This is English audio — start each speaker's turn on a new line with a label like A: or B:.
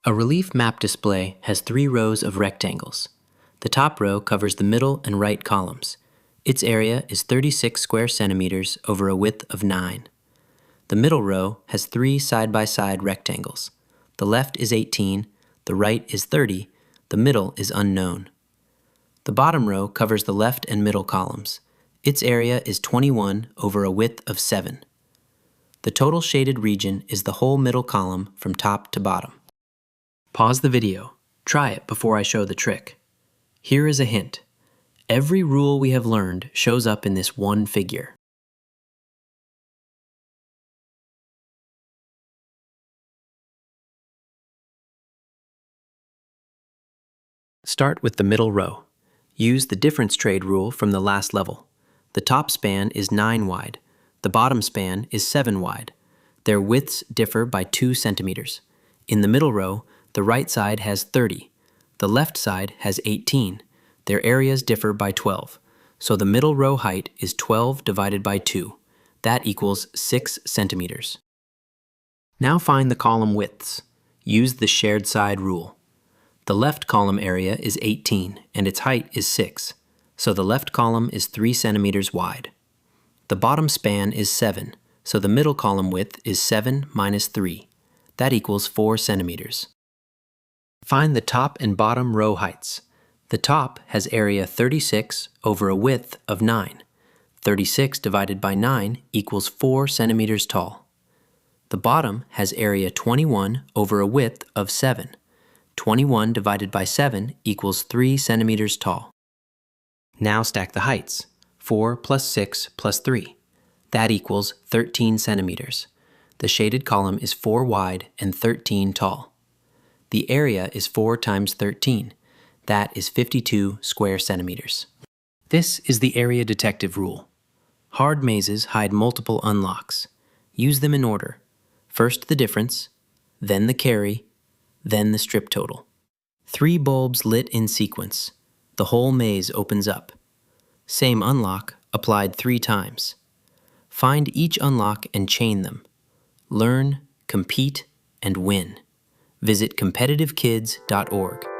A: A relief map display has 3 rows of rectangles. The top row covers the middle and right columns. Its area is 36 square centimeters over a width of 9. The middle row has 3 side-by-side rectangles. The left is 18, the right is 30, the middle is unknown. The bottom row covers the left and middle columns. Its area is 21 over a width of 7. The total shaded region is the whole middle column from top to bottom. Pause the video. Try it before I show the trick. Here is a hint. Every rule we have learned shows up in this one figure. Start with the middle row. Use the difference trade rule from the last level. The top span is 9 wide. The bottom span is 7 wide. Their widths differ by 2 centimeters. In the middle row, the right side has 30. The left side has 18. Their areas differ by 12. So the middle row height is 12 divided by 2. That equals 6 centimeters. Now find the column widths. Use the shared side rule. The left column area is 18 and its height is 6. So the left column is 3 centimeters wide. The bottom span is 7. So the middle column width is 7 minus 3. That equals 4 centimeters. Find the top and bottom row heights. The top has area 36 over a width of 9. 36 divided by 9 equals 4 centimeters tall. The bottom has area 21 over a width of 7. 21 divided by 7 equals 3 centimeters tall. Now stack the heights. 4 plus 6 plus 3. That equals 13 centimeters. The shaded column is 4 wide and 13 tall. The area is 4 times 13. That is 52 square centimeters. This is the area detective rule. Hard mazes hide multiple unlocks. Use them in order. First the difference, then the carry, then the strip total. 3 bulbs lit in sequence. The whole maze opens up. Same unlock applied 3 times. Find each unlock and chain them. Learn, compete, and win. Visit competitivekids.org.